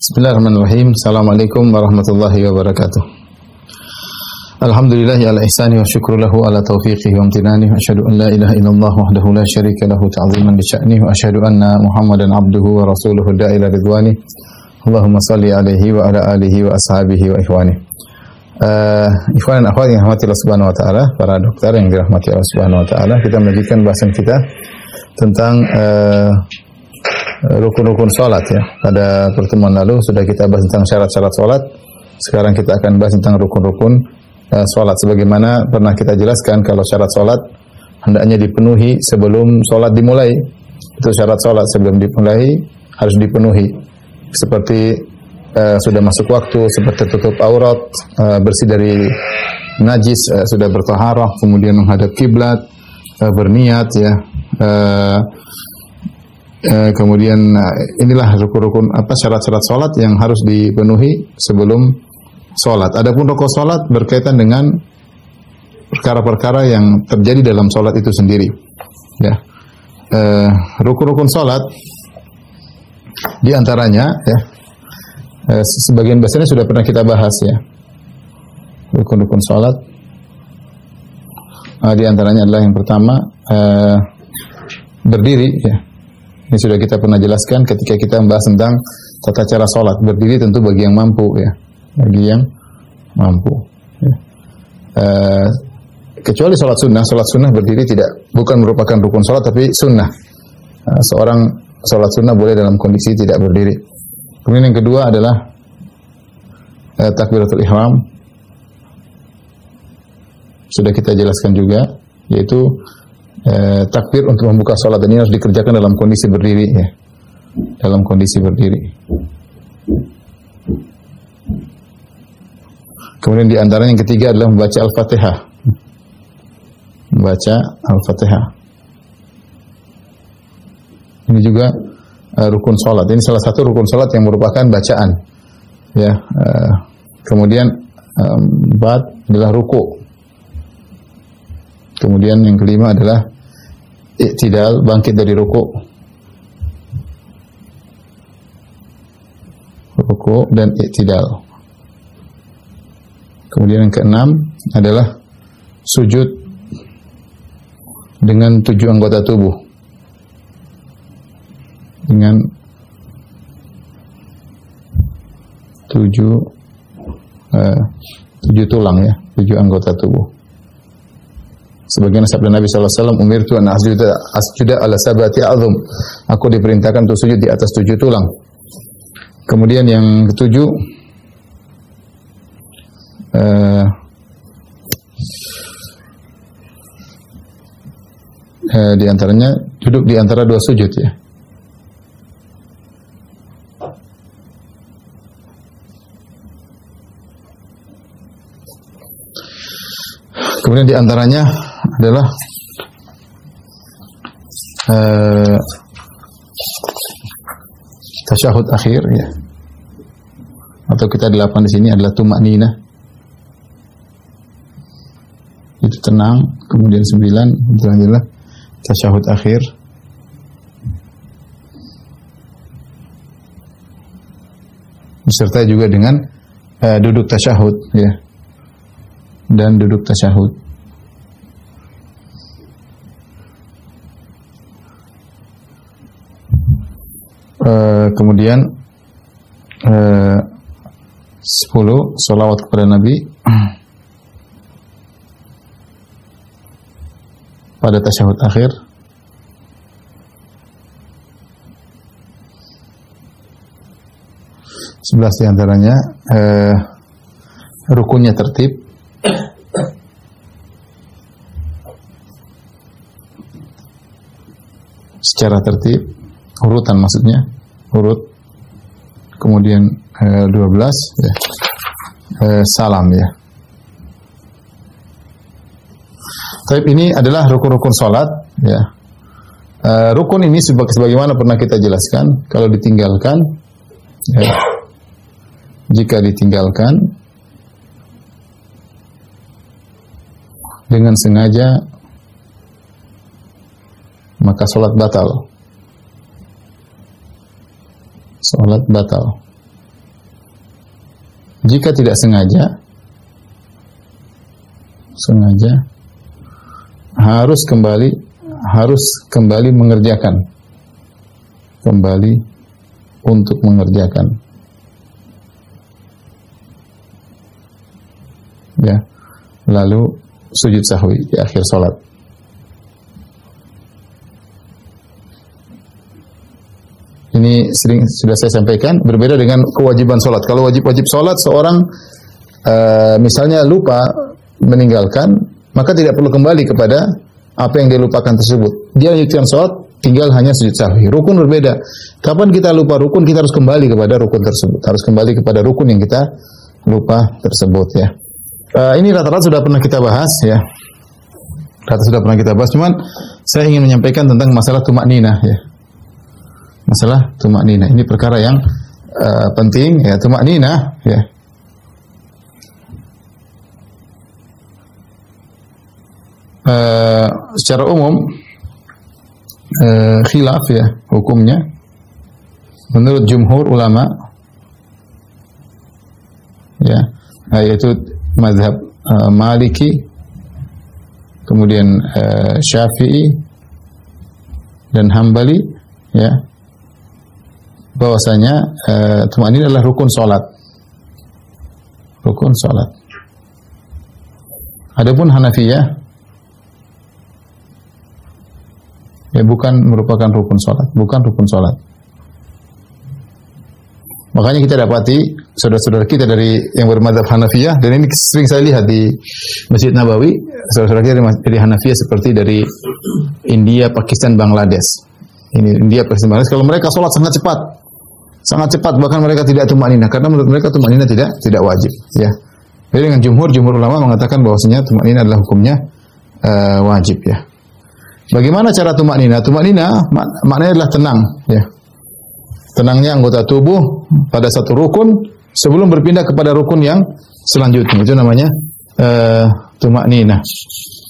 Bismillahirrahmanirrahim. Assalamualaikum warahmatullahi wabarakatuh. Alhamdulillahi ala ihsani wa syukru lahu ala taufiqihi wa amtinani. Wa asyhadu an la ilaha illallah wahdahu la syarika lahu ta'ziman li sya'nihi. Wa asyhadu anna Muhammadan abduhu wa rasuluhu da'ila ridwani. Allahumma salli alaihi wa ala alihi wa ashabihi wa ikhwani. Ikhwan dan akhwat yang dirahmati Allah Subhanahu wa taala, para dokter yang dirahmati Allah Subhanahu wa taala, kita melanjutkan bahasan kita tentang rukun-rukun salat ya. Pada pertemuan lalu sudah kita bahas tentang syarat-syarat salat. Sekarang kita akan bahas tentang rukun-rukun salat. Sebagaimana pernah kita jelaskan, kalau syarat salat hendaknya dipenuhi sebelum salat dimulai. Itu syarat salat, sebelum dimulai harus dipenuhi. Seperti sudah masuk waktu, seperti tutup aurat, bersih dari najis, sudah bertaharah, kemudian menghadap kiblat, berniat ya. Kemudian inilah rukun-rukun syarat-syarat salat yang harus dipenuhi sebelum salat. Adapun rukun salat berkaitan dengan perkara-perkara yang terjadi dalam salat itu sendiri. Ya. Rukun-rukun salat di antaranya ya. Sebagian besarnya sudah pernah kita bahas ya. Rukun-rukun salat di antaranya adalah yang pertama berdiri ya. Ini sudah kita pernah jelaskan ketika kita membahas tentang tata cara salat. Berdiri tentu bagi yang mampu ya, bagi yang mampu. Ya. Kecuali salat sunnah berdiri bukan merupakan rukun salat tapi sunnah. Seorang salat sunnah boleh dalam kondisi tidak berdiri. Kemudian yang kedua adalah takbiratul ihram. Sudah kita jelaskan juga, yaitu takbir untuk membuka salat, ini harus dikerjakan dalam kondisi berdiri ya. Dalam kondisi berdiri. Kemudian di antara yang ketiga adalah membaca Al-Fatihah. Membaca Al-Fatihah. Ini juga rukun salat. Ini salah satu rukun salat yang merupakan bacaan. Ya. Kemudian empat adalah ruku'. Kemudian yang kelima adalah i'tidal, bangkit dari ruku'. Ruku' dan i'tidal. Kemudian yang keenam adalah sujud dengan 7 anggota tubuh. Dengan 7 tulang ya, 7 anggota tubuh. Sebagian sabda Nabi sallallahu alaihi wasallam, "Umirtu an asjuda ala sab'ati a'dhum." Aku diperintahkan untuk sujud di atas 7 tulang. Kemudian yang ketujuh di antaranya duduk di antara 2 sujud ya. Kemudian di antaranya adalah tasyahud akhir ya. Atau kita 8 di sini adalah tumakninah. Itu tenang. Kemudian 9 itu adalah tasyahud akhir. Disertai juga dengan duduk tasyahud ya. Dan duduk tasyahud. Kemudian 10 sholawat kepada Nabi pada tasyahud akhir. 11 diantaranya rukunnya tertib. Secara tertib, urutan maksudnya, urut. Kemudian 12 ya. Salam ya. Tapi ini adalah rukun-rukun salat ya. Rukun ini sebagaimana pernah kita jelaskan, kalau ditinggalkan ya, jika ditinggalkan dengan sengaja maka salat batal. Salat batal. Jika tidak sengaja harus kembali mengerjakan. Kembali untuk mengerjakan. Ya. Lalu sujud sahwi di akhir salat. Ini sering sudah saya sampaikan, berbeda dengan kewajiban salat. Kalau wajib salat, seorang misalnya lupa meninggalkan, maka tidak perlu kembali kepada apa yang dia lupakan tersebut. Dia lanjutkan salat, tinggal hanya sujud sahwi. Rukun berbeda. Kapan kita lupa rukun, kita harus kembali kepada rukun tersebut. Harus kembali kepada rukun yang kita lupa tersebut, ya. Ini rata-rata sudah pernah kita bahas, ya. Cuman saya ingin menyampaikan tentang masalah tumakninah, ya. Masalah tumakninah. Ini perkara yang penting, ya. Tumakninah, ya. Secara umum khilaf, ya, hukumnya menurut jumhur ulama, ya, yaitu mazhab Maliki, kemudian Syafi'i dan Hambali, ya, bahwasanya tumakninah adalah rukun salat. Rukun salat. Adapun Hanafiyah, ya, bukan merupakan rukun salat, bukan rukun salat. Makanya kita dapati saudara-saudara kita dari yang bermadzhab Hanafiyah, dan ini sering saya lihat di Masjid Nabawi, saudara-saudara kita dari Hanafiyah seperti dari India, Pakistan, Bangladesh. Ini India, Pakistan, Bangladesh. Kalau mereka sholat sangat cepat, bahkan mereka tidak tumakninah, karena menurut mereka tumakninah tidak wajib. Ya. Jadi dengan jumhur ulama mengatakan bahwasanya tumakninah adalah hukumnya wajib. Ya. Bagaimana cara tumakninah? Tumakninah maknanya adalah tenang. Ya. Tenangnya anggota tubuh pada satu rukun sebelum berpindah kepada rukun yang selanjutnya. Itu namanya tumakninah.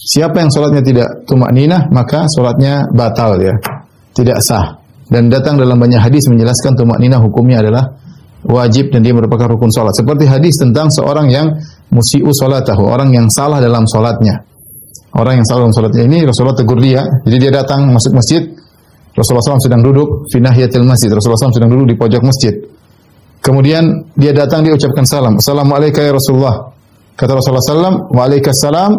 Siapa yang sholatnya tidak tumakninah, maka sholatnya batal, ya, tidak sah. Dan datang dalam banyak hadis menjelaskan tumakninah hukumnya adalah wajib dan dia merupakan rukun sholat. Seperti hadis tentang seorang yang musi'u sholatahu, orang yang salah dalam sholatnya. Orang yang salah dalam sholatnya ini Rasulullah tegur dia. Jadi dia datang masuk masjid, Rasulullah SAW sedang duduk fi nahiyatil masjid. Rasulullah SAW sedang duduk di pojok masjid. Kemudian dia datang, dia ucapkan salam. Assalamualaikum ya Rasulullah. Kata Rasulullah SAW, waalaikumsalam.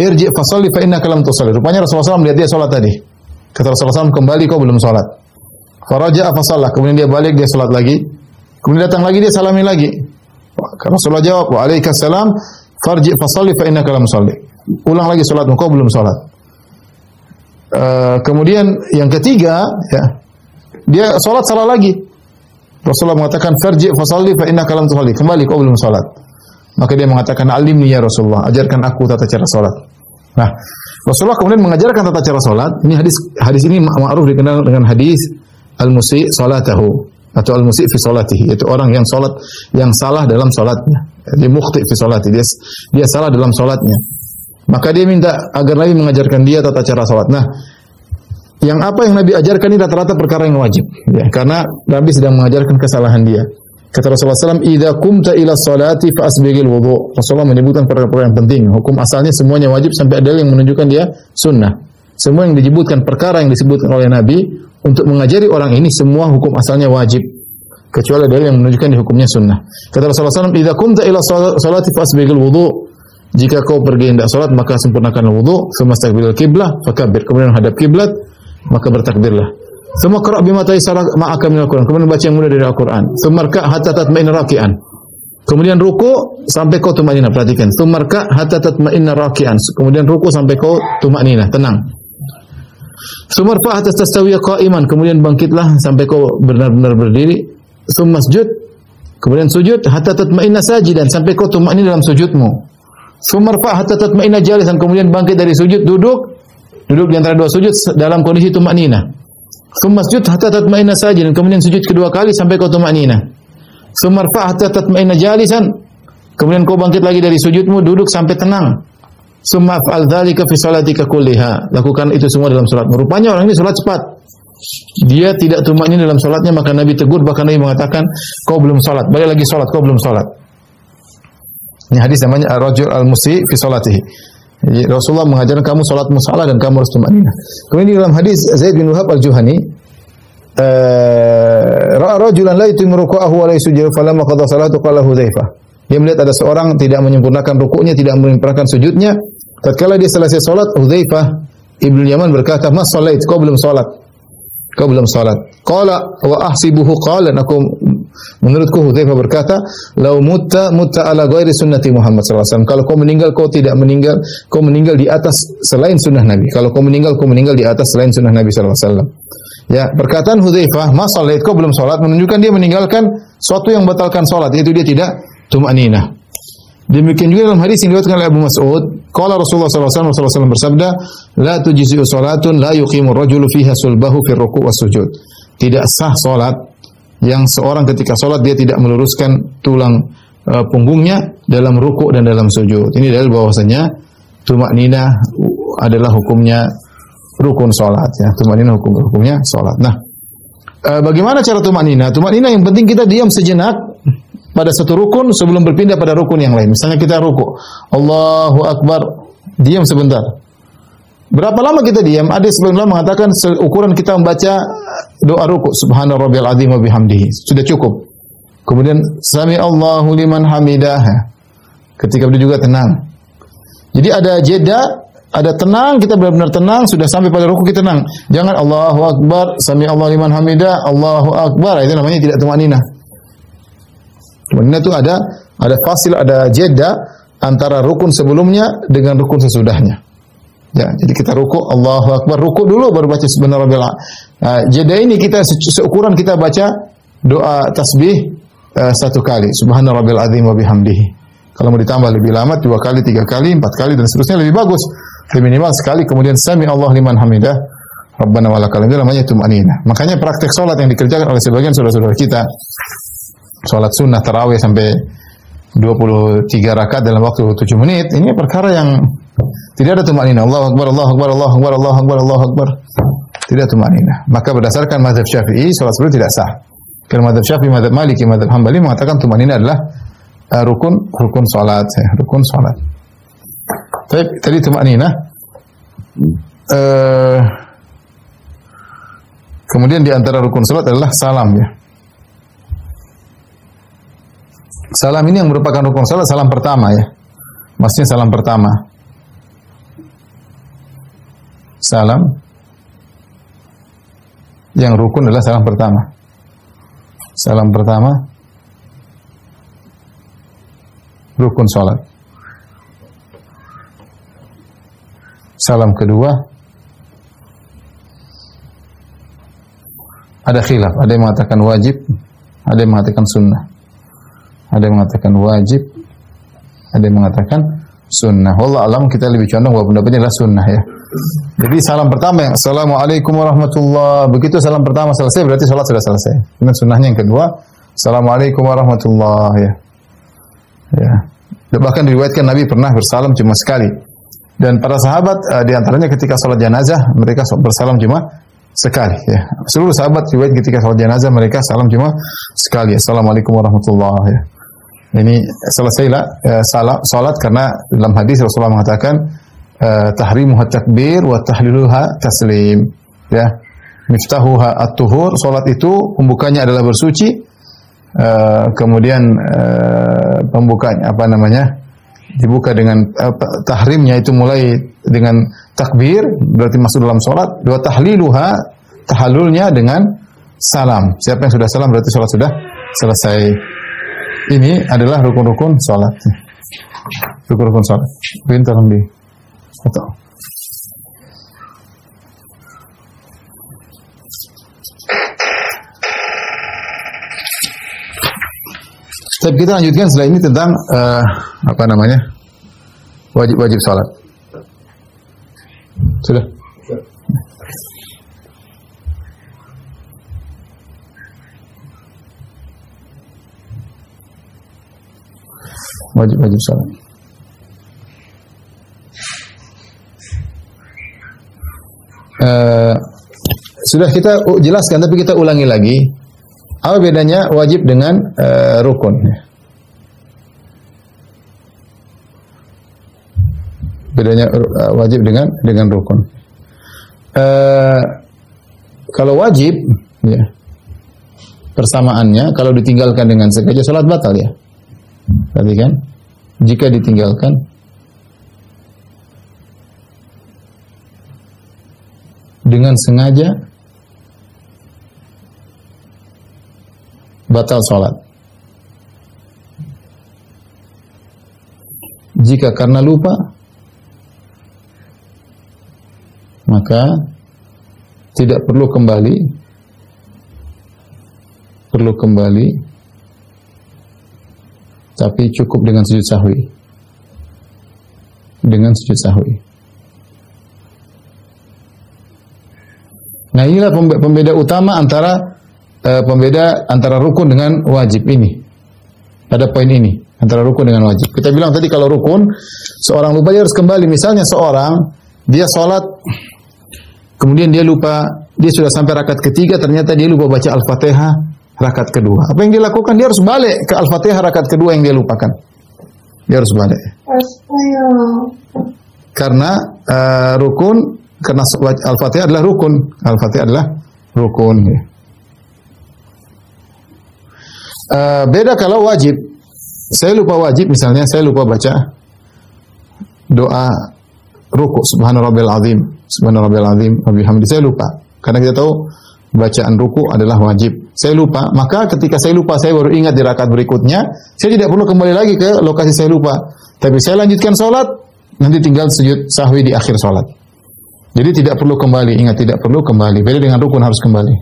Irji' fasalli fa innaka lam tusalli. Rupanya Rasulullah SAW melihat dia salat tadi. Kata Rasulullah SAW, kembali kau belum salat. Faraja'a fasalla. Kemudian dia balik, dia salat lagi. Kemudian datang lagi, dia salami lagi. Rasulullah jawab, waalaikumsalam. Farji' fasalli fa innaka lam tusalli. Ulang lagi salatmu, kau belum salat. Kemudian yang ketiga, ya, dia salat salah lagi. Rasulullah mengatakan farji' fasalli fa innaka lam tusalli. Kembali kau belum salat. Maka dia mengatakan alimni ya Rasulullah, ajarkan aku tata cara salat. Nah, Rasulullah kemudian mengajarkan tata cara salat. Ini hadis ini ma'ruf dikenal dengan hadis al-musi' salatahu atau al-musi' fi salatihi, yaitu orang yang salat yang salah dalam salatnya. Dia mukhti' fi salati, dia salah dalam salatnya. Maka dia minta agar Nabi mengajarkan dia tata cara salat. Nah, yang apa yang Nabi ajarkan ini rata-rata perkara yang wajib, ya, karena Nabi sedang mengajarkan kesalahan dia. Kata Rasulullah SAW, "Idza qumta ila sholati fa asbighil wudu." Rasulullah menyebutkan perkara-perkara yang penting. Hukum asalnya semuanya wajib sampai ada yang menunjukkan dia sunnah. Semua yang disebutkan perkara yang disebutkan oleh Nabi untuk mengajari orang ini semua hukum asalnya wajib, kecuali ada yang menunjukkan di hukumnya sunnah. Kata Rasulullah SAW, "Idza qumta ila sholati fa asbighil wudu." Jika kau pergi hendak salat, maka sempurnakanlah wudu, tsumastaqbilal qiblah, fakabbir. Kemudian hadap kiblat, maka bertakbirlah. Tsumma qra' bima tayassara ma'aka minal Qur'an. Kemudian baca yang mudah dari Al-Qur'an. Tsumma rka' hatta tatma'inna raki'an. Kemudian ruku sampai kau tumakninah. Perhatikan. Tsumma rka' hatta tatma'inna raki'an. Kemudian ruku sampai kau tumakninah, tenang. Tsumma rfa' hatta tastawiya qa'iman. Kemudian bangkitlah sampai kau benar-benar berdiri. Tsumma sujud. Kemudian sujud hatta tatma'inna sajidan, sampai kau tumakninah dalam sujudmu. Tsumma rfa' hatta tatma'inna jalisan. Kemudian bangkit dari sujud, duduk di antara dua sujud dalam kondisi tumakninah. Tsumma sujud hatta tatma'inna sajidan. Kemudian sujud kedua kali sampai kau tumakninah. Tsumma rfa' hatta tatma'inna jalisan. Kemudian kau bangkit lagi dari sujudmu, duduk sampai tenang. Tsumma fa'al dzalika fi shalatika kulliha. Lakukan itu semua dalam salatmu. Rupanya orang ini salat cepat. Dia tidak tumakninah dalam salatnya, maka Nabi tegur, bahkan Nabi mengatakan, kau belum salat. Balik lagi salat, kau belum salat. Ini hadis namanya ar-rajul al-musi fi salatihi. Rasulullah mengajarkan kamu salatmu salah dan kamu harus tumanina. Kemudian di dalam hadis Zaid bin Wahab al-Juhani, ra'a rajulan la yutimmu ruku'ahu wa la yusjudu falamma qada salatu qala Hudzaifah. Dia melihat ada seorang tidak menyempurnakan rukuknya, tidak menyempurnakan sujudnya. Tatkala dia selesai salat, Hudzaifah Ibnu Yaman berkata, "Ma shallait? Kau belum salat." Kau belum salat. Qala wa ahsibuhu qalan, aku menurutku Hudzaifah berkata, "Lau mutta ala ghairi sunnati Muhammad sallallahu alaihi wasallam." Kalau kau meninggal, kau tidak meninggal, kau meninggal di atas selain sunnah Nabi. Kalau kau meninggal di atas selain sunnah Nabi sallallahu alaihi wasallam. Ya, perkataan Hudzaifah, "Ma shallait?" Kau belum salat, menunjukkan dia meninggalkan sesuatu yang membatalkan salat, yaitu dia tidak tumaninah. Demikian juga dalam hadis yang diriwayatkan oleh Abu Mas'ud, qala Rasulullah sallallahu alaihi wasallam bersabda, "La tujzi'u salatun la yuqimu ar-rajulu fiha sulbahu fi ruku' was sujud." Tidak sah salat yang seorang ketika salat dia tidak meluruskan tulang punggungnya dalam ruku' dan dalam sujud. Ini dalil bahwasanya tumakninah adalah hukumnya rukun salat ya. Tumakninah hukumnya salat. Nah, bagaimana cara tumakninah? Tumakninah yang penting kita diam sejenak pada satu rukun sebelum berpindah pada rukun yang lain. Misalnya kita ruku, Allahu Akbar, diam sebentar. Berapa lama kita diam? Ada sebagian ulama mengatakan ukuran kita membaca doa ruku, Subhana rabbiyal azim wa bihamdihi, sudah cukup. Kemudian Sami Allahu liman hamidah. Ketika berdua juga tenang. Jadi ada jeda, ada tenang, kita benar-benar tenang, sudah sampai pada ruku kita tenang. Jangan Allahu Akbar, Sami Allahu liman hamidah, Allahu Akbar, itu namanya tidak tumanninah. Tumanninah itu ada fasil, ada jeda antara rukun sebelumnya dengan rukun sesudahnya. Ya, jadi kita ruku, Allahu Akbar, ruku dulu baru baca subhanallah. Jeda ini kita seukuran kita baca doa tasbih satu kali, subhanarabbil azim wa bihamdihi. Kalau mau ditambah lebih lama 2 kali, 3 kali, 4 kali dan seterusnya lebih bagus. Lebih minimal sekali, kemudian sami Allah liman hamidah, Rabbana walakal hamd, namanya tumanninah. Makanya praktek salat yang dikerjakan oleh sebagian saudara-saudara kita, salat sunnah tarawih sampai 23 rakaat dalam waktu 7 menit, ini perkara yang tidak ada tumanninah. Allahu Akbar, Allahu Akbar, Allahu Akbar, Allahu Akbar, Allahu Akbar. Tidak tumanninah. Maka berdasarkan mazhab Syafi'i, salat sebelum tidak sah. Karena mazhab Syafi'i, mazhab Maliki, mazhab Hambali mengatakan tumanninah adalah rukun salat, rukun salat. Tadi tumanninah. Kemudian di antara rukun salat adalah salam ya. Salam ini yang merupakan rukun salat, salam pertama ya. Maksudnya salam pertama. Salam yang rukun adalah salam pertama. Salam pertama rukun salat. Salam kedua ada khilaf, ada yang mengatakan wajib, ada yang mengatakan sunnah. Ada yang mengatakan wajib, ada yang mengatakan sunnah. Wallah alam, kita lebih condong bahwa pendapatnya adalah sunnah ya. Jadi salam pertama yang Assalamualaikum warahmatullahi, begitu salam pertama selesai berarti salat sudah selesai. Kemudian sunnahnya yang kedua, Assalamualaikum warahmatullahi ya. Ya. Bahkan diriwayatkan Nabi pernah bersalam cuma sekali. Dan para sahabat di antaranya ketika salat jenazah mereka bersalam cuma sekali ya. Seluruh sahabat riwayat ketika salat jenazah mereka salam cuma sekali. Assalamualaikum warahmatullahi ya. Ini selesailah salat karena dalam hadis Rasulullah mengatakan tahrimuha takbir wa tahliluha taslim ya. Miftahuha at-tuhur, salat itu pembukanya adalah bersuci, kemudian pembukanya apa namanya? Dibuka dengan tahrimnya itu mulai dengan takbir berarti masuk dalam salat. Dua tahliluha, tahallulnya dengan salam. Siapa yang sudah salam berarti salat sudah selesai. Ini adalah rukun-rukun salat. Rukun-rukun salat. Pintar di foto. Tapi kita lanjutkan setelah ini tentang apa namanya? Wajib salat. Sudah? Wajib salat. Sudah kita jelaskan tapi kita ulangi lagi. Apa bedanya wajib dengan rukun? Bedanya wajib dengan rukun. Kalau wajib, ya, persamaannya kalau ditinggalkan dengan sengaja salat batal ya. Perhatikan, jika ditinggalkan dengan sengaja batal salat. Jika karena lupa, maka tidak perlu kembali, tapi cukup dengan sujud sahwi. Dengan sujud sahwi. Nah, inilah pembeda utama antara rukun dengan wajib ini. Pada poin ini, antara rukun dengan wajib. Kita bilang tadi kalau rukun, seorang lupa dia harus kembali. Misalnya seorang dia sholat, kemudian dia lupa, dia sudah sampai rakaat ketiga, ternyata dia lupa baca Al-Fatihah rakaat kedua. Apa yang dia lakukan? Dia harus balik ke Al-Fatihah rakaat kedua yang dia lupakan. Dia harus balik. Karena rukun, karena Al-Fatihah adalah rukun. Al-Fatihah adalah rukun. Beda kalau wajib. Saya lupa wajib, misalnya saya lupa baca doa ruku, subhanarabbil azim, subhanarabbil azim wa bihamdi. Saya lupa. Karena kita tahu bacaan ruku adalah wajib. Saya lupa, maka ketika saya lupa, saya baru ingat di rakaat berikutnya, saya tidak perlu kembali lagi ke lokasi saya lupa. Tapi saya lanjutkan sholat, nanti tinggal sujud sahwi di akhir sholat. Jadi tidak perlu kembali, ingat tidak perlu kembali. Beda dengan rukun harus kembali.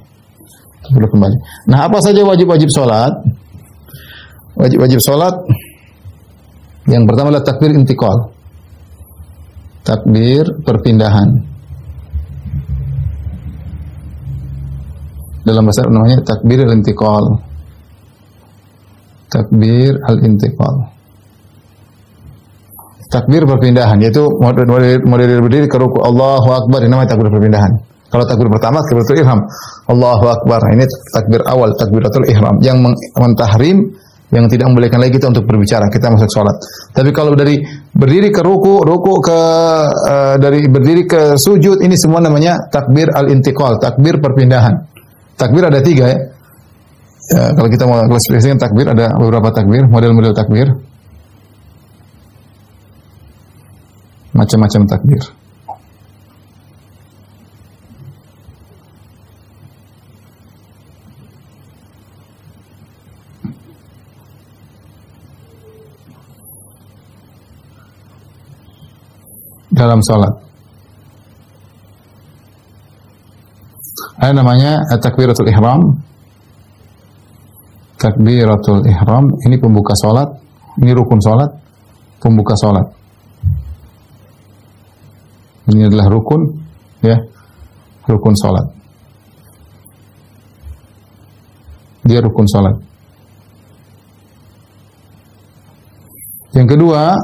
Perlu kembali. Nah, apa saja wajib-wajib sholat? Wajib-wajib sholat, yang pertama adalah takbir intiqal. Takbir perpindahan. Dalam bahasa Arab namanya takbir al-intiqal. Takbir al-intiqal. Takbir perpindahan, yaitu model berdiri ke ruku, Allahu Akbar, ini namanya takbir perpindahan. Kalau takbir pertama, takbiratul ihram, Allahu Akbar, ini takbir awal, takbiratul ihram, yang mentahrim, yang tidak membolehkan lagi kita untuk berbicara, kita masuk sholat. Tapi kalau dari berdiri ke ruku dari berdiri ke sujud, ini semua namanya takbir al-intiqal, takbir perpindahan. Takbir ada 3 ya. Kalau kita mau klasifikasikan takbir, ada beberapa takbir, model-model takbir. Macam-macam takbir. Dalam sholat ada namanya takbiratul ihram. Takbiratul ihram ini pembuka sholat, ini rukun sholat, pembuka sholat. Ini adalah rukun, ya, rukun sholat. Dia rukun sholat. Yang kedua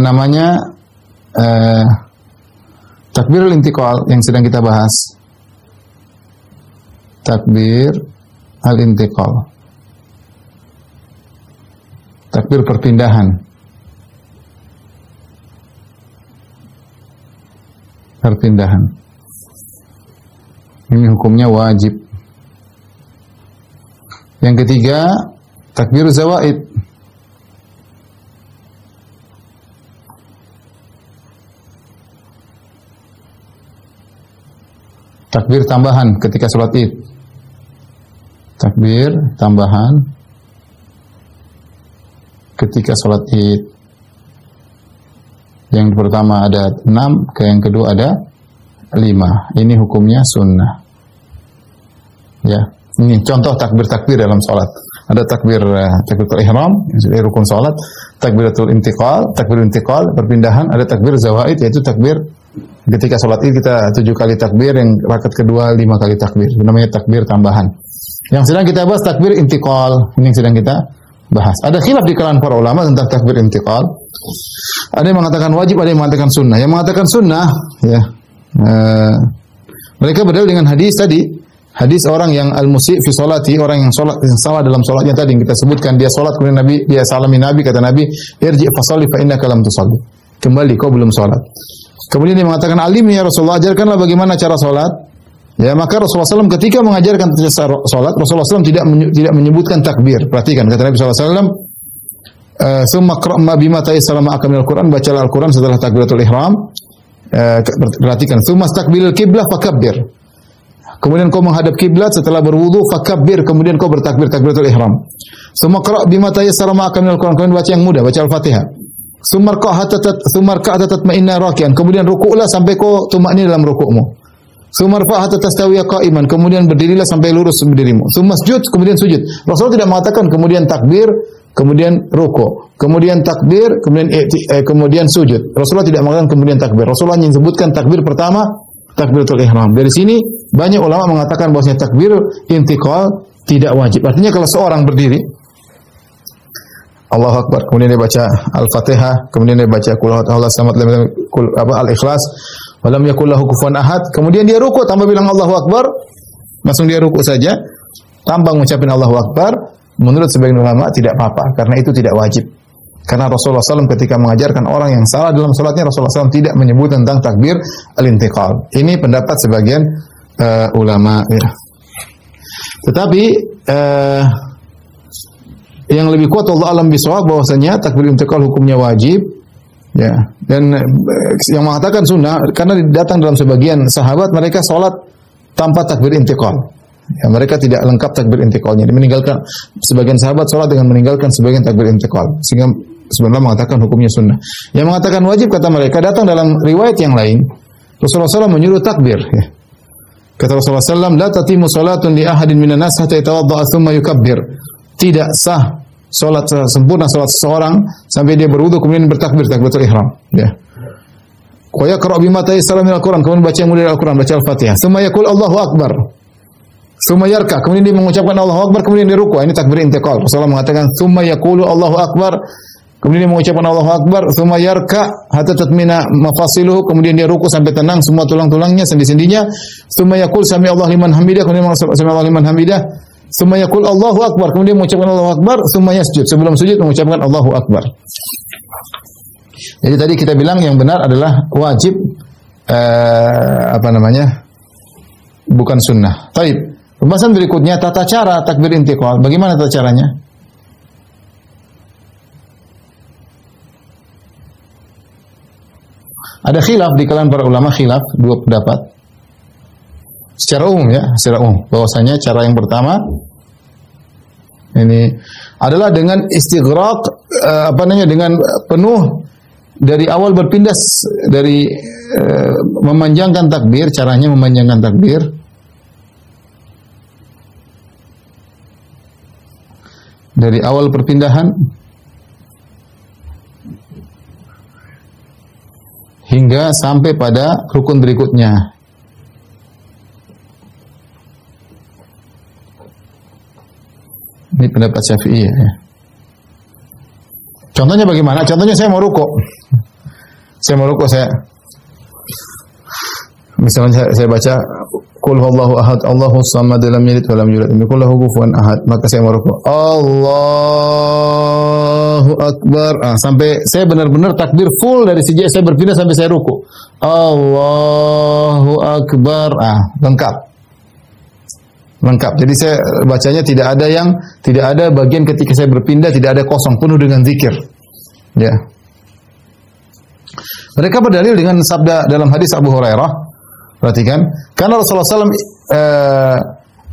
namanya takbir al-intiqal yang sedang kita bahas. Takbir al-intiqal. Takbir perpindahan. Perpindahan. Ini hukumnya wajib. Yang ketiga, takbir zawaid. Takbir tambahan ketika sholat Id. Takbir tambahan ketika sholat Id. Yang pertama ada 6, yang kedua ada 5. Ini hukumnya sunnah. Ya, ini contoh takbir-takbir dalam sholat. Ada takbiratul ihram, yang rukun sholat, takbiratul intiqal, takbir intiqal, perpindahan, ada takbir zawaid, yaitu takbir ketika sholat Id kita 7 kali takbir, yang rakaat kedua 5 kali takbir. Itu namanya takbir tambahan. Yang sedang kita bahas takbir intiqal, ini yang sedang kita bahas. Ada khilaf di kalangan para ulama tentang takbir intiqal. Ada yang mengatakan wajib, ada yang mengatakan sunnah. Yang mengatakan sunnah, ya, mereka berdalil dengan hadis tadi. Hadis orang yang al-musi' fi sholati, orang yang salah dalam sholatnya tadi yang kita sebutkan, dia sholat kemudian dia salami Nabi, kata Nabi, irji' fa sholli fa innaka lam tusalli. kembali kau belum sholat. Kemudian dia mengatakan, alim ya Rasulullah, ajarkanlah bagaimana cara sholat. Ya, maka Rasulullah SAW ketika mengajarkan sholat, Rasulullah SAW tidak menyebutkan takbir. Perhatikan, kata Nabi SAW, summa qra' bima tayassara ma'aka minal Qur'an, bacalah Al-Quran setelah takbiratul ihram. Perhatikan, summa istaqbilal qiblah fakabbir. Kemudian kau menghadap kiblat setelah berwudu, fakabbir, kemudian kau bertakbir takbiratul ihram. Summa qra' bima tayassara ma'aka minal Qur'an, kemudian baca yang mudah, baca Al-Fatihah. Summa rka' hatta tatma'inna raki'an, kemudian rukuklah sampai kau tumaknin dalam rukukmu. Sumarfa hatta tastawiya qa'iman, kemudian berdirilah sampai lurus berdirimu. Sumasjud, kemudian sujud. Rasulullah tidak mengatakan kemudian takbir, kemudian ruku', kemudian takbir, kemudian sujud. Rasulullah tidak mengatakan kemudian takbir. Rasulullah hanya menyebutkan takbir pertama, takbiratul ihram. Dari sini banyak ulama mengatakan bahwasanya takbir intiqal tidak wajib. Artinya kalau seorang berdiri Allahu Akbar, kemudian dia baca Al-Fatihah, kemudian dia baca qul huwallahu samad, Al-Ikhlas, walam yakul lahu kufuwan ahad, kemudian dia ruku tanpa bilang Allahu Akbar, langsung dia ruku saja tanpa mengucapkan Allahu Akbar, menurut sebagian ulama tidak apa-apa karena itu tidak wajib. Karena Rasulullah SAW ketika mengajarkan orang yang salah dalam salatnya, Rasulullah SAW tidak menyebut tentang takbir al-intiqal. Ini pendapat sebagian ulama ya. Tetapi yang lebih kuat Allah alam bisawab bahwasanya takbir intiqal hukumnya wajib ya, dan yang mengatakan sunnah karena datang dalam sebagian sahabat mereka salat tanpa takbir intiqal ya, mereka tidak lengkap takbir intiqalnya, meninggalkan sebagian sahabat salat dengan meninggalkan sebagian takbir intiqal sehingga sebenarnya mengatakan hukumnya sunnah. Yang mengatakan wajib kata mereka datang dalam riwayat yang lain Rasulullah SAW menyuruh takbir ya. Kata Rasulullah SAW, la tatimu salatun li ahadin minan nas hatta yatawadda'a thumma yukabbir. Tidak sah salat sempurna salat seseorang sampai dia berwudu kemudian bertakbir takbiratul ihram ya. Wa yaqra' bima tayassara minal Qur'an, kemudian baca yang mudah Al-Qur'an, baca Al-Fatihah. Tsumma yaqul Allahu Akbar. Tsumma yarka, kemudian dia mengucapkan Allahu Akbar, kemudian dia ruku'. Ini takbir intiqal. Rasulullah mengatakan tsumma yaqulu Allahu Akbar, kemudian dia mengucapkan Allahu Akbar, tsumma yarka hatta tatmina mafasiluhu, kemudian dia ruku' sampai tenang semua tulang-tulangnya, sendi-sendinya. Tsumma yaqul sami Allahu liman hamidah, kemudian sami Allahu liman hamidah. Tsumma yaqul Allahu Akbar, kemudian mengucapkan Allahu Akbar, tsumma yasjud, sebelum sujud mengucapkan Allahu Akbar. Jadi tadi kita bilang yang benar adalah wajib bukan sunnah. Baik. Pembahasan berikutnya tata cara takbir intiqal. Bagaimana tata caranya? Ada khilaf di kalangan para ulama, khilaf dua pendapat. Secara umum ya, secara umum bahwasanya cara yang pertama ini adalah dengan istighraq dengan penuh dari awal berpindah dari memanjangkan takbir, caranya memanjangkan takbir dari awal perpindahan hingga sampai pada rukun berikutnya. Ini pendapat Syafi'i ya. Contohnya bagaimana? Contohnya saya mau rukuk. Misalnya saya baca Qul huwallahu ahad, Allahus samad, lam yalid wa lam yulad, wa lam yakul kufuwan ahad. Maka saya mau rukuk. Allahu akbar. Sampai saya benar-benar takbir full dari sejak saya berpindah sampai saya rukuk. Allahu akbar. Lengkap. Jadi saya bacanya tidak ada bagian ketika saya berpindah tidak ada kosong, penuh dengan zikir. Ya. Mereka berdalil dengan sabda dalam hadis Abu Hurairah. Perhatikan, karena Rasulullah SAW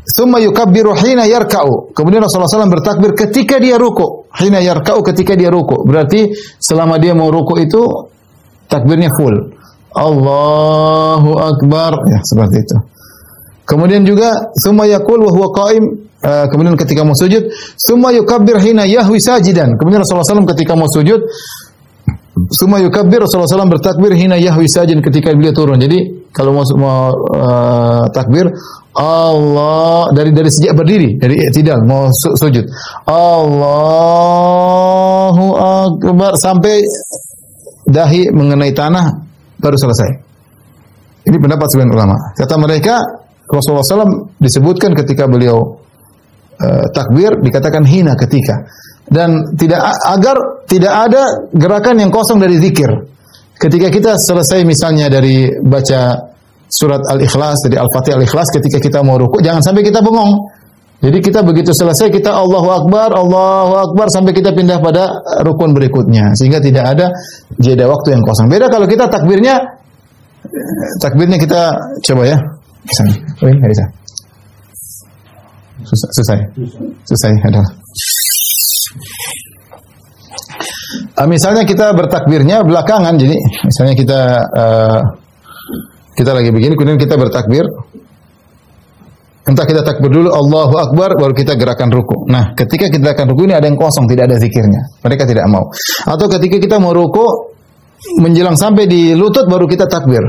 tsumma yukabbiru hina yarka'u. Kemudian Rasulullah SAW bertakbir ketika dia ruku. Hina yarka'u, ketika dia ruku. Berarti selama dia mau ruku itu takbirnya full. Allahu akbar. Ya, seperti itu. Kemudian juga tsumma yaqul wa huwa qa'im, kemudian ketika mau sujud, tsumma yukabbir hina yahwi sajidan. Kemudian Rasulullah SAW ketika mau sujud, tsumma yukabbir, Rasulullah SAW bertakbir hina yahwi sajidan, ketika beliau turun. Jadi kalau mau takbir Allah dari sejak berdiri, dari i'tidal mau sujud. Allahu akbar sampai dahi mengenai tanah baru selesai. Ini pendapat sebagian ulama. Kata mereka Rasulullah SAW disebutkan ketika beliau takbir dikatakan hina, ketika, dan agar tidak ada gerakan yang kosong dari zikir. Ketika kita selesai misalnya dari baca surat Al-Ikhlas, dari Al-Fatihah Al-Ikhlas, ketika kita mau ruku, jangan sampai kita bengong. Jadi kita begitu selesai, kita Allahu Akbar, sampai kita pindah pada rukun berikutnya. Sehingga tidak ada jeda waktu yang kosong. Beda kalau kita takbirnya kita coba ya. Nggak bisa. Susah adalah. Misalnya kita bertakbirnya belakangan, jadi misalnya kita lagi begini, kemudian kita bertakbir. Entah kita takbir dulu, Allahu Akbar, baru kita gerakan ruku. Nah, ketika kita gerakan ruku ini ada yang kosong, tidak ada zikirnya. Mereka tidak mau. Atau ketika kita mau ruku, menjelang sampai di lutut, baru kita takbir.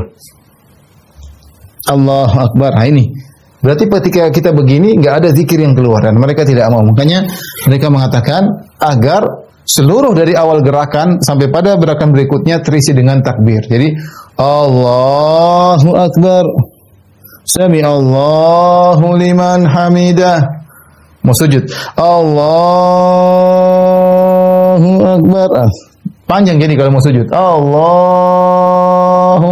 Allahu Akbar. Nah ini. Berarti ketika kita begini, nggak ada zikir yang keluar. Dan mereka tidak mau. Makanya mereka mengatakan, agar seluruh dari awal gerakan, sampai pada gerakan berikutnya, terisi dengan takbir. Jadi, Allahu Akbar. Sami Allahu liman hamidah. Mau sujud. Allahu Akbar. Panjang jadi kalau mau sujud. Allahu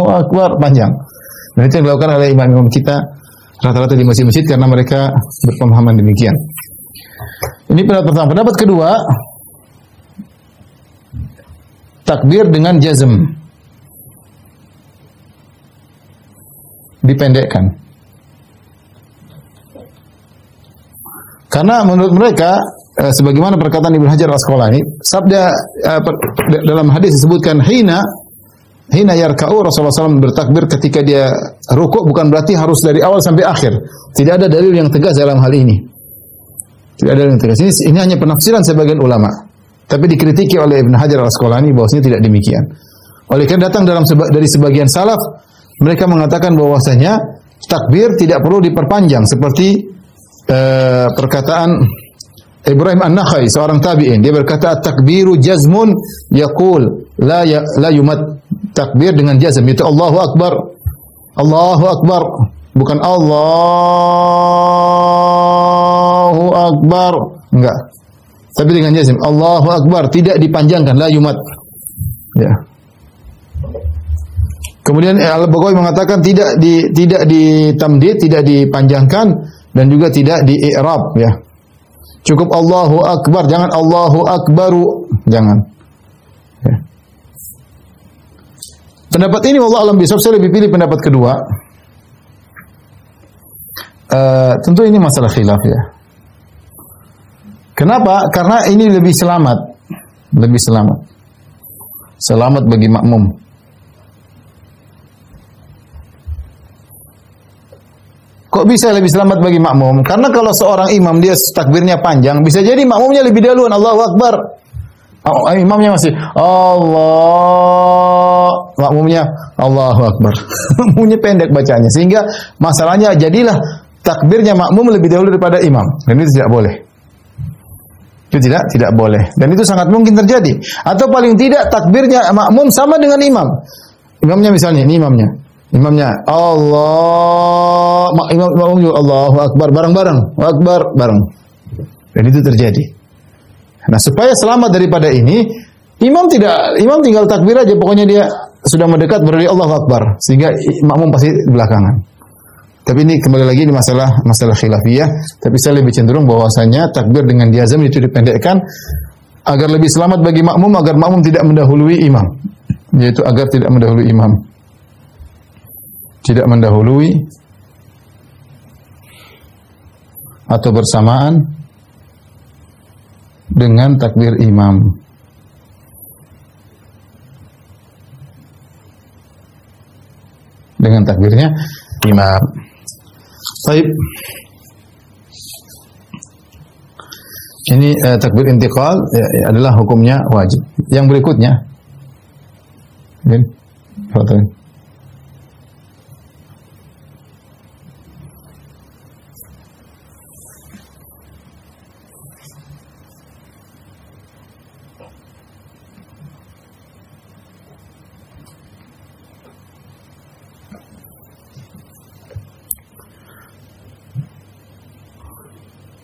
Akbar. Panjang. Dan itu yang dilakukan oleh imam-imam kita rata-rata di masjid-masjid karena mereka berpemahaman demikian. Ini pendapat pertama. Pendapat kedua, takbir dengan jazm. Dipendekkan. Karena menurut mereka, sebagaimana perkataan Ibnu Hajar Al-Asqalani, sabda dalam hadis disebutkan hina yarka'u, Rasulullah SAW bertakbir ketika dia rukuk, bukan berarti harus dari awal sampai akhir. Tidak ada dalil yang tegas dalam hal ini. Tidak ada dalil yang tegas. Ini hanya penafsiran sebagian ulama. Tapi dikritiki oleh Ibnu Hajar Al-Asqalani bahwasanya tidak demikian. Oleh karena datang dari sebagian salaf, mereka mengatakan bahwasanya takbir tidak perlu diperpanjang seperti perkataan Ibrahim An-Nakhai, seorang tabi'in. Dia berkata, takbiru jazmun yaqul la yumat. Takbir dengan jazm, itu Allahu Akbar. Allahu Akbar, bukan Allahu Akbar. Enggak. Tapi dengan jazm, Allahu Akbar, tidak dipanjangkan, la yumat. Ya. Kemudian Al-Baghawi mengatakan tidak ditamdid, tidak dipanjangkan, dan juga tidak di-i'rab, ya. Cukup Allahu Akbar, jangan Allahu Akbaru, jangan. Ya. Pendapat ini wallahu a'lam bishawab, saya lebih pilih pendapat kedua. Tentu ini masalah khilaf, ya. Kenapa? Karena ini lebih selamat. Lebih selamat. Selamat bagi makmum. Kok bisa lebih selamat bagi makmum? Karena kalau seorang imam dia takbirnya panjang, bisa jadi makmumnya lebih dahuluan Allahu Akbar. Imamnya masih Allah, makmumnya Allahu Akbar. Makmumnya pendek bacanya, sehingga masalahnya jadilah takbirnya makmum lebih dahulu daripada imam. Dan itu tidak boleh. Itu tidak boleh. Dan itu sangat mungkin terjadi. Atau paling tidak takbirnya makmum sama dengan imam. Imamnya misalnya, ini imamnya Allah, imam juga Allahu Akbar, bareng-bareng, Akbar bareng. Dan itu terjadi. Nah, supaya selamat daripada ini, imam tinggal takbir aja, pokoknya dia sudah mendekat berarti Allahu Akbar, sehingga makmum pasti belakangan. Tapi ini kembali lagi di masalah khilafiyah, tapi saya lebih cenderung bahwasanya takbir dengan jazm itu dipendekkan agar lebih selamat bagi makmum, agar makmum tidak mendahului imam. Yaitu agar tidak mendahului imam. Tidak mendahului atau bersamaan dengan takbir imam. Dengan takbirnya imam. Baik. Ini takbir intiqal adalah hukumnya wajib. Yang berikutnya. Fotoin.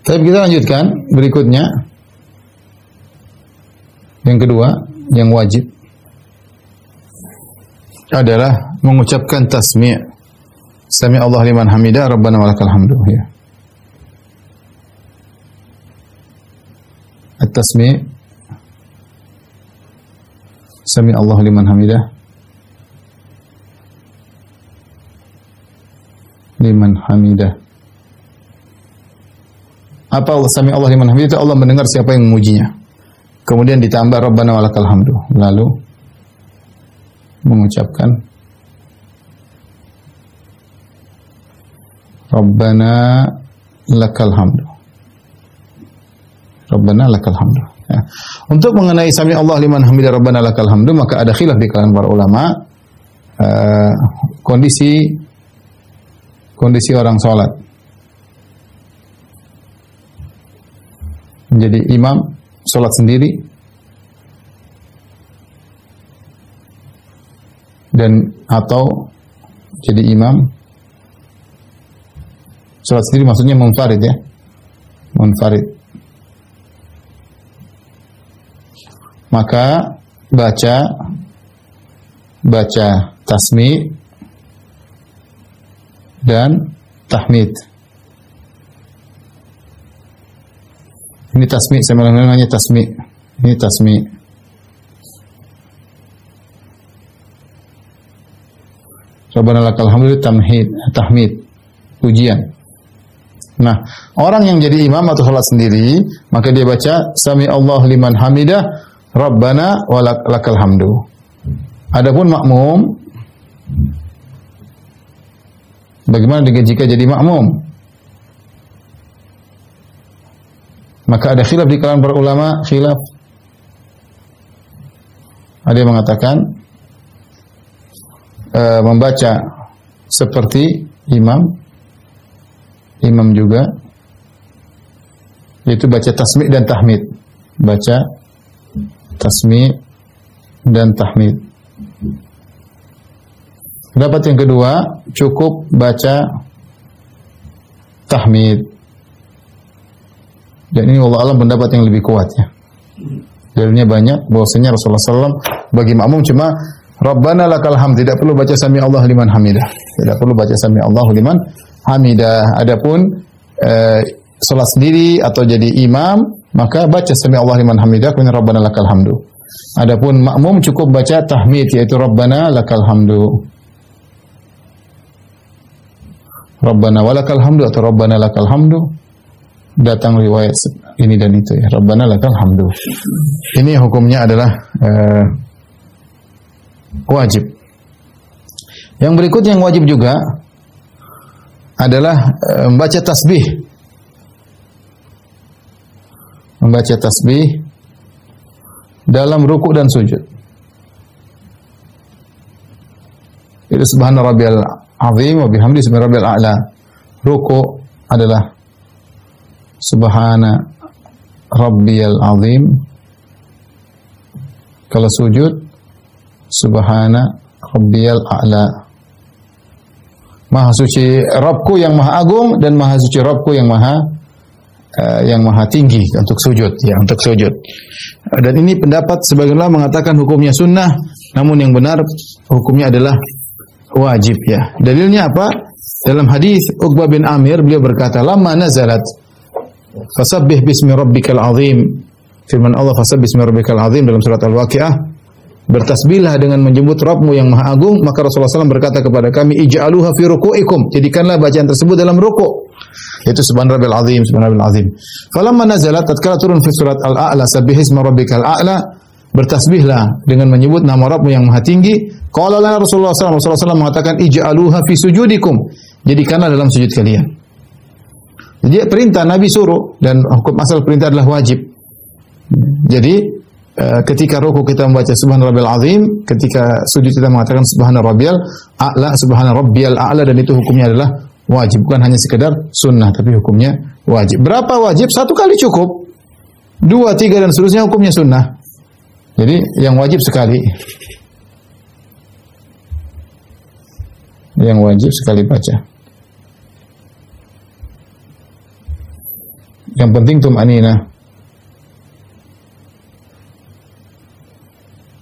Tapi kita lanjutkan berikutnya. Yang kedua, yang wajib. adalah mengucapkan tasmi'. Sami Allah liman hamidah, Rabbana walakal hamdu. Ya. At-tasmi'. Sami Allah liman hamidah. Liman hamidah. Apa Allah sami Allah liman hamidah? Itu Allah mendengar siapa yang memujinya. Kemudian ditambah Rabbana walakal hamdu. Lalu mengucapkan Rabbana lakal hamdu. Rabbana lakal hamdu. Ya. Untuk mengenai sami Allah liman hamidah Rabbana lakal hamdu, maka ada khilaf di kalangan para ulama. Kondisi orang sholat. Menjadi imam, sholat sendiri, dan atau jadi imam, sholat sendiri maksudnya munfarid ya, munfarid. Maka baca tasmi' dan tahmid. Ini tasmi', saya namanya tasmi'. Ini tasmi'. Rabbana lakal hamdu tahmid, pujian. Nah, orang yang jadi imam atau salat sendiri, maka dia baca sami Allah liman hamidah Rabbana walakal hamdu. Adapun makmum, bagaimana dengan jika jadi makmum? Maka ada khilaf di kalangan para ulama, khilaf. Ada yang mengatakan membaca seperti imam juga, yaitu baca tasmi' dan tahmid. Baca tasmi' dan tahmid. Pendapat yang kedua, cukup baca tahmid. Dan ini Allah alam pendapat yang lebih kuat ya. Dalilnya banyak bahwasanya Rasulullah SAW bagi makmum cuma Rabbana lakal hamd, tidak perlu baca sami Allah liman hamidah. Tidak perlu baca sami Allah liman hamidah. Adapun salat sendiri atau jadi imam, maka baca sami Allah liman hamidah kemudian Rabbana lakal hamdu. Adapun makmum cukup baca tahmid, yaitu Rabbana lakal hamdu. Rabbana walakal hamdu atau Rabbana lakal hamdu. Datang riwayat ini dan itu ya. Rabbana lakal hamdu. Ini hukumnya adalah wajib. Yang berikutnya yang wajib juga adalah membaca tasbih. Membaca tasbih dalam ruku dan sujud. Itu subhana rabbiyal azim wa bihamdi subhana rabbiyal a'la. Ruku adalah subhana rabbiyal azim. Kalau sujud subhana rabbiyal a'la. Maha suci Rabbku yang maha agung dan maha suci Rabbku yang maha tinggi untuk sujud ya, untuk sujud. Dan ini pendapat sebagian ulama mengatakan hukumnya sunnah, namun yang benar hukumnya adalah wajib ya. Dalilnya apa? Dalam hadis Uqbah bin Amir beliau berkata, "Lamma nazalat fasabbih bismi rabbikal azim." Firman Allah fasabbih bismi rabbikal azim dalam surat Al-Waqiah, bertasbihlah dengan menyebut Rabbmu yang maha agung. Maka Rasulullah SAW berkata kepada kami, ij'aluha fi ruku'ikum, jadikanlah bacaan tersebut dalam ruku', yaitu subhana rabbil azim, subhana rabbil azim. Falamma nazalat, tatkala turun fi surat Al-A'la, sabbihisma rabbikal a'la, bertasbihlah dengan menyebut nama Rabbmu yang maha tinggi. Qala lana Rasulullah SAW mengatakan, ij'aluha fi sujudikum, jadikanlah dalam sujud kalian. Jadi perintah Nabi suruh, dan hukum asal perintah adalah wajib. Jadi ketika ruku kita membaca subhana rabbil azim, ketika sujud kita mengatakan subhana rabbiyal a'la, dan itu hukumnya adalah wajib, bukan hanya sekedar sunnah tapi hukumnya wajib. Berapa wajib? 1 kali cukup. 2, 3 dan seterusnya hukumnya sunnah. Jadi yang wajib sekali. Yang wajib sekali baca. Yang penting tuma'ninah.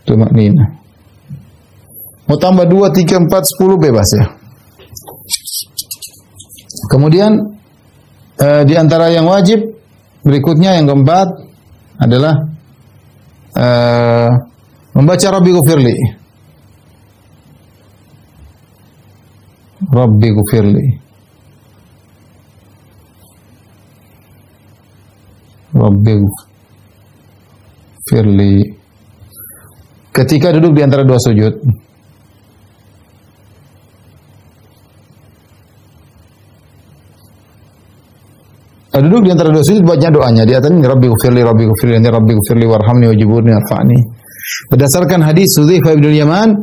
Tuma'ninah. Mau tambah 2, 3, 4, 10 bebas ya. Kemudian di antara yang wajib berikutnya yang keempat adalah membaca Rabbi Ghufirli. Rabbi Ghufirli. Rabbi Ghufirli. Ketika duduk di antara dua sujud. Duduk di antara dua sujud baca doanya. Di atasnya Rabbi Ghufirli, Rabbi Ghufirli, Rabbi Ghufirli warhamni wajiburni warfa'ni. Berdasarkan hadis Hudzaifah bin Yaman,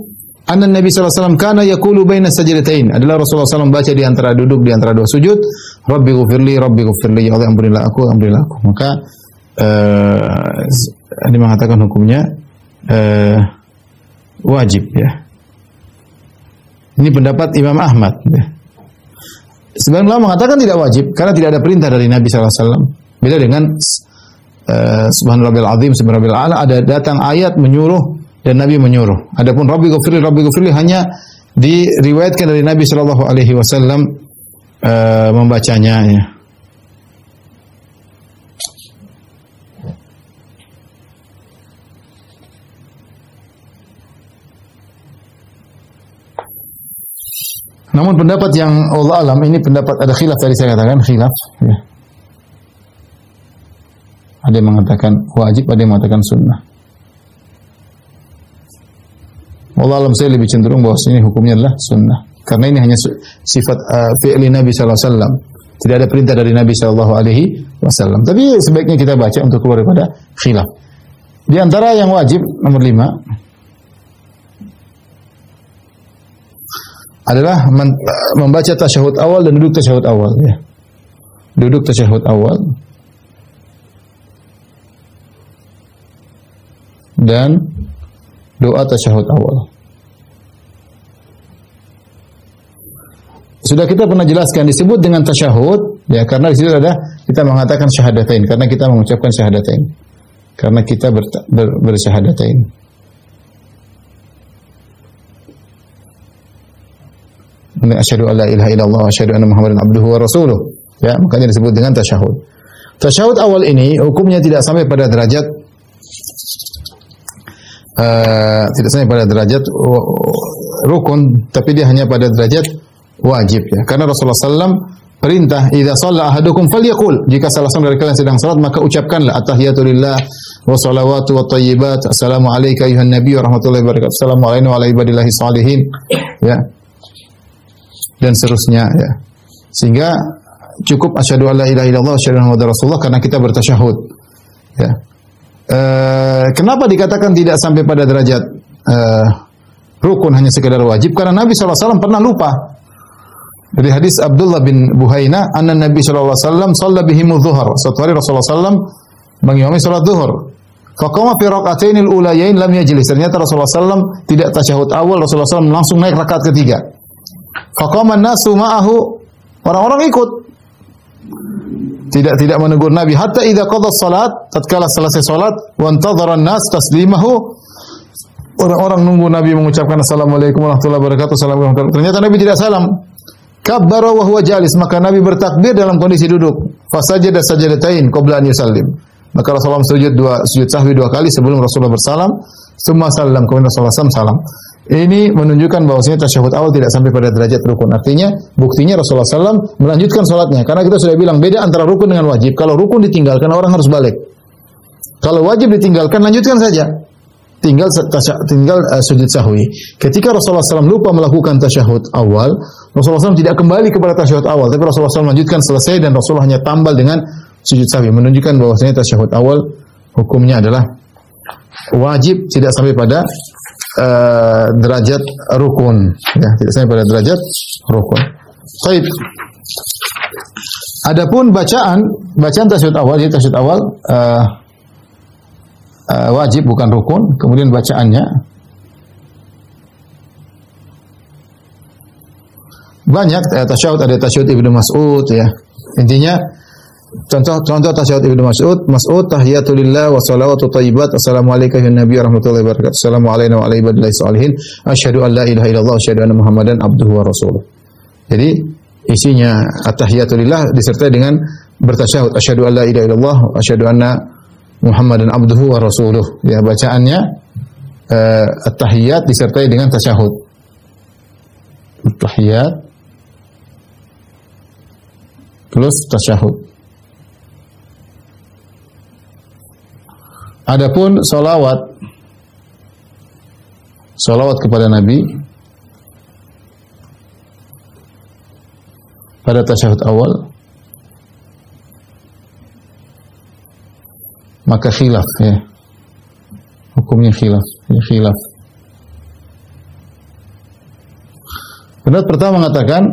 anna Nabi sallallahu alaihi wasallam kana yaqulu baina sajdatain. Adalah Rasulullah SAW baca di antara duduk di antara dua sujud, Rabbi Ghufirli, Rabbi Ghufirli, ya Allah ampunilah aku, ampunilah aku. Maka ini mengatakan hukumnya wajib ya. Ini pendapat Imam Ahmad ya. Sebagian ulama mengatakan tidak wajib karena tidak ada perintah dari Nabi sallallahu alaihi wasallam. Beda dengan Subhanallahil azim, subhanallahil a'la, ada datang ayat menyuruh dan Nabi menyuruh. Adapun Rabbi Ghufirli hanya diriwayatkan dari Nabi sallallahu alaihi wasallam membacanya ya. Namun pendapat yang Allah alam ini pendapat ada khilaf tadi saya katakan khilaf ya. Ada yang mengatakan wajib, ada yang mengatakan sunnah. Allah alam saya lebih cenderung bahwa ini hukumnya adalah sunnah. Karena ini hanya sifat fi'li Nabi sallallahu alaihi wasallam. Tidak ada perintah dari Nabi sallallahu alaihi wasallam. Tapi sebaiknya kita baca untuk keluar daripada khilaf. Di antara yang wajib nomor 5 adalah membaca tasyahud awal dan duduk tasyahud awal ya. Duduk tasyahud awal dan doa tasyahud awal. Sudah kita pernah jelaskan disebut dengan tasyahud ya karena di situ ada kita mengatakan syahadatain karena kita mengucapkan syahadatain. Karena kita bersyahadatain. Asyhadu an la ilaha illallah wa asyhadu anna Muhammadan abduhu wa rasuluh. Ya, makanya disebut dengan tasyahud. Tasyahud awal ini hukumnya tidak sampai pada derajat rukun, tapi dia hanya pada derajat wajib ya. Karena Rasulullah SAW perintah, "Idza shalla ahadukum falyaqul." Jika salah seorang dari kalian sedang salat, maka ucapkanlah at-tahiyatu lillah wa shalawatu wa thayyibat. Assalamu alayka ayuhan nabiy wa rahmatullahi wa barakatuh. Assalamu alayna wa ala ibadillahi shalihin. Ya. Dan seterusnya ya. Sehingga cukup asyhadu alla ilaha illallah wa asyhadu anna muhammadar rasulullah karena kita bertasyahud. Ya. Kenapa dikatakan tidak sampai pada derajat rukun hanya sekedar wajib? Karena Nabi SAW pernah lupa. Dari hadis Abdullah bin Buhaina, anna Nabi SAW shalla bihim adh-dhuhr. Suatu hari Rasulullah SAW mengimami salat zuhur. Faqama fi raka'atainil ulayain lam yajlis. Ternyata Rasulullah SAW tidak tasyahud awal, Rasulullah SAW langsung naik rakaat ketiga. Faqama an-nasu ma'ahu, orang-orang ikut. Tidak menegur Nabi hatta idza qada salat, tatkala selesai salat, wa antadhara an-nas taslimahu. Orang-orang nunggu Nabi mengucapkan assalamualaikum warahmatullahi wabarakatuh. Assalamualaikum. Ternyata Nabi tidak salam. Kabbara wa huwa jalis, maka Nabi bertakbir dalam kondisi duduk. Fasajada sajadatain qabla an yusallim. Maka Rasulullah sujud sahwi 2 kali sebelum Rasulullah bersalam. Summa salam, kemudian Rasulullah salam. Ini menunjukkan bahwasanya tasyahud awal tidak sampai pada derajat rukun. Artinya, buktinya Rasulullah SAW melanjutkan salatnya. Karena kita sudah bilang beda antara rukun dengan wajib. Kalau rukun ditinggalkan, orang harus balik. Kalau wajib ditinggalkan, lanjutkan saja. Tinggal sujud sahwi. Ketika Rasulullah SAW lupa melakukan tasyahud awal, Rasulullah SAW tidak kembali kepada tasyahud awal, tapi Rasulullah SAW melanjutkan selesai dan Rasulullah hanya tambal dengan sujud sahwi, menunjukkan bahwasanya tasyahud awal hukumnya adalah wajib, tidak sampai pada derajat rukun, ya, tidak sampai pada derajat rukun. Baik. Adapun bacaan tasyahud awal, jadi tasyahud awal wajib bukan rukun. Kemudian bacaannya banyak, tasyahud ada tasyahud Ibnu Mas'ud ya. Intinya Contoh tasyahud Ibnu Mas'ud tahiyatulillah wa salawatu thayyibat assalamu alayka ya nabi warahmatullahi wabarakatuh assalamu alayna wa ala ibadillahi sholihin asyhadu an la ilaha illallah wa asyhadu anna muhammadan abduhu wa rasuluh. Jadi isinya at-tahiyatulillah disertai dengan bertasyahud asyhadu an la ilaha illallah wa asyhadu anna muhammadan abduhu wa rasuluh. Ya, bacaannya at-tahiyat disertai dengan tasyahud. At-tahiyat plus tasyahud. Adapun salawat kepada Nabi pada tasyahud awal maka khilaf ya. Hukumnya khilaf. Pendapat pertama mengatakan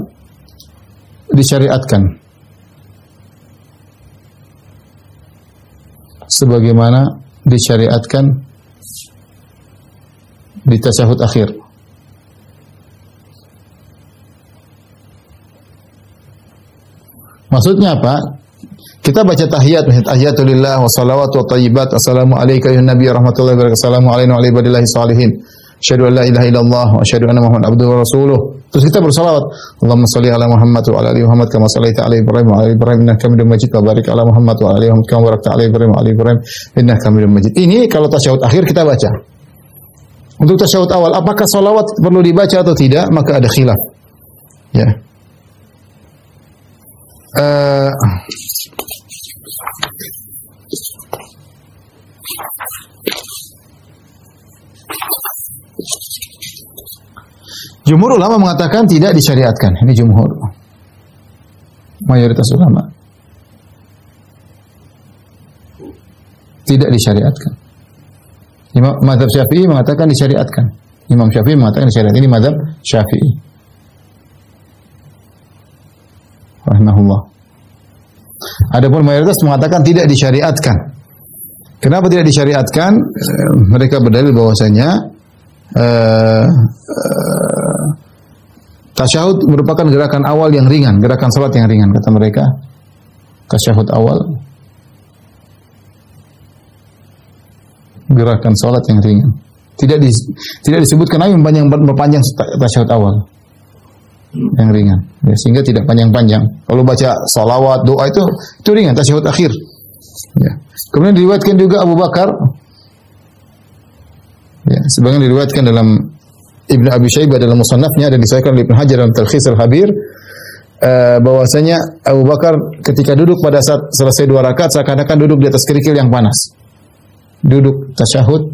disyariatkan sebagaimana disyariatkan di tasyahud akhir. Maksudnya apa? Kita baca tahiyat, tahiyatulillah wa salawatu wa thayyibat assalamu alayka ya nabi warahmatullahi wabarakatuh assalamu alayna wa ala ibadillahi sholihin asyhadu an la ilaha illallah wa asyhadu anna muhammadan abduhu wa rasuluh. Terus kita bersalawat, Allahumma shalli ala Muhammad wa ala ali Muhammad kama shallaita ala Ibrahim wa ala ali Ibrahim innaka Hamidum Majid wa barik ala Muhammad wa ala ali Muhammad kama barakta ala Ibrahim wa ala ali Ibrahim innaka Hamidum Majid. Ini kalau tasyahud akhir kita baca. Untuk tasyahud awal apakah salawat perlu dibaca atau tidak? Maka ada khilaf. Ya. Jumhur ulama mengatakan tidak disyariatkan. Ini jumhur. Mayoritas ulama tidak disyariatkan. Imam mazhab Syafi'i mengatakan disyariatkan. Imam Syafi'i mengatakan disyariatkan. Ini mazhab Syafi'i. Rahimahullah. Adapun mayoritas mengatakan tidak disyariatkan. Kenapa tidak disyariatkan? Mereka berdalil bahwasanya tasyahud merupakan gerakan awal yang ringan, gerakan salat yang ringan kata mereka. Tasyahud awal gerakan salat yang ringan. Tidak disebutkan Nabi memperpanjang tasyahud awal. Yang ringan. Ya, sehingga tidak panjang-panjang. Kalau baca salawat, doa itu ringan, tasyahud akhir. Ya. Kemudian diriwayatkan juga Abu Bakar. Ya, sebagian diriwayatkan dalam Ibnu Abi Syaibah dalam musannafnya dan disahihkan oleh Ibnu Hajar dalam Talkhis Al-Habir bahwasanya Abu Bakar ketika duduk pada saat selesai 2 rakaat seakan-akan duduk di atas kerikil yang panas. Duduk tasyahud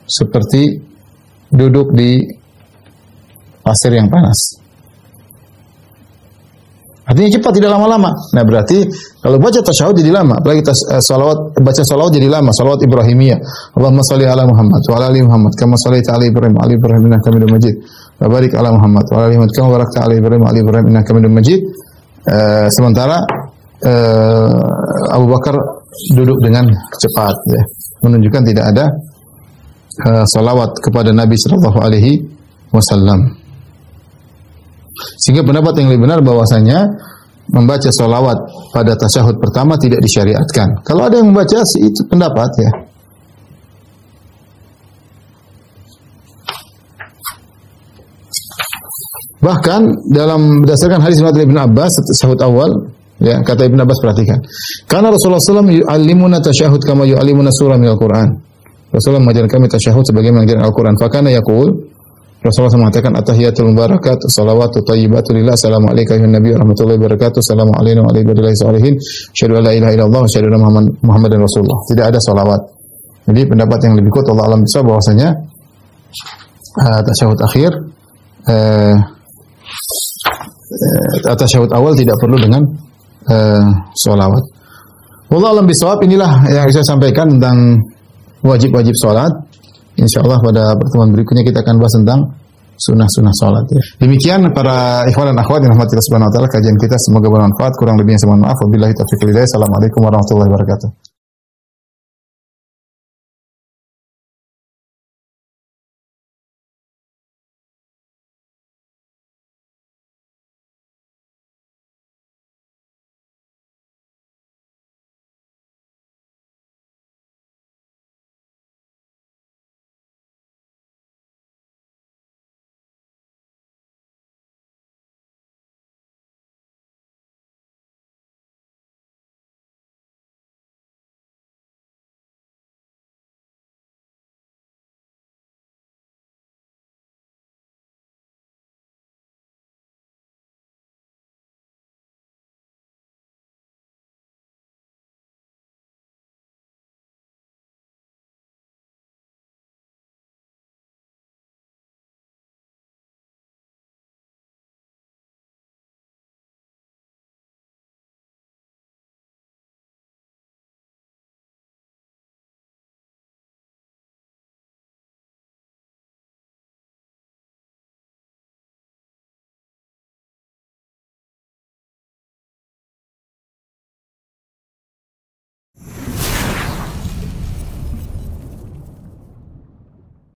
seperti duduk di pasir yang panas. Artinya cepat, tidak lama-lama. Nah, berarti kalau baca tasyahud jadi lama, apalagi baca salawat jadi lama, salawat Ibrahimiyah. Allahumma shalli ala Muhammad wa ala ali Muhammad kama shallaita ala Ibrahim wa ala Ibrahim innaka Hamidum Majid. Wa barik ala Muhammad wa ala ali Muhammad kama barakta ala Ibrahim wa ala Ibrahim innaka Hamidum Majid. Sementara Abu Bakar duduk dengan cepat ya, menunjukkan tidak ada salawat kepada Nabi sallallahu alaihi wasallam. Sehingga pendapat yang lebih benar bahwasanya membaca salawat pada tasyahud pertama tidak disyariatkan. Kalau ada yang membaca itu pendapat ya. Bahkan dalam berdasarkan hadis riwayat Ibnu Abbas tasyahud awal ya, kata Ibnu Abbas perhatikan. Karena Rasulullah SAW yu'allimuna tasyahud kama yu'allimuna surah minal Quran. Rasulullah mengajarkan kami tasyahud sebagaimana mengajarkan Al-Quran. Fakana yaqul Rasulullah SAW mengatakan at-tahiyatul mubarakat salawatu thayyibatu lillah assalamu alayka ya nabi warahmatullahi wabarakatuh assalamu alayna wa ala ibadillahi sholihin asyhadu an la ilaha illallah wa asyhadu anna muhammadan rasulullah. Tidak ada salawat. Jadi pendapat yang lebih kuat Allah alam bisa bahwasanya tasyahud akhir tasyahud awal tidak perlu dengan salawat. Wallahu alam bisawab. Inilah yang saya sampaikan tentang wajib-wajib salat. InsyaAllah pada pertemuan berikutnya kita akan bahas tentang sunnah-sunnah salat ya. Demikian para ikhwan dan akhwat yang rahmati Allah Subhanahu wa taala, kajian kita semoga bermanfaat, kurang lebihnya saya mohon maaf. Wabillahi taufiq wal hidayah. Assalamualaikum warahmatullahi wabarakatuh.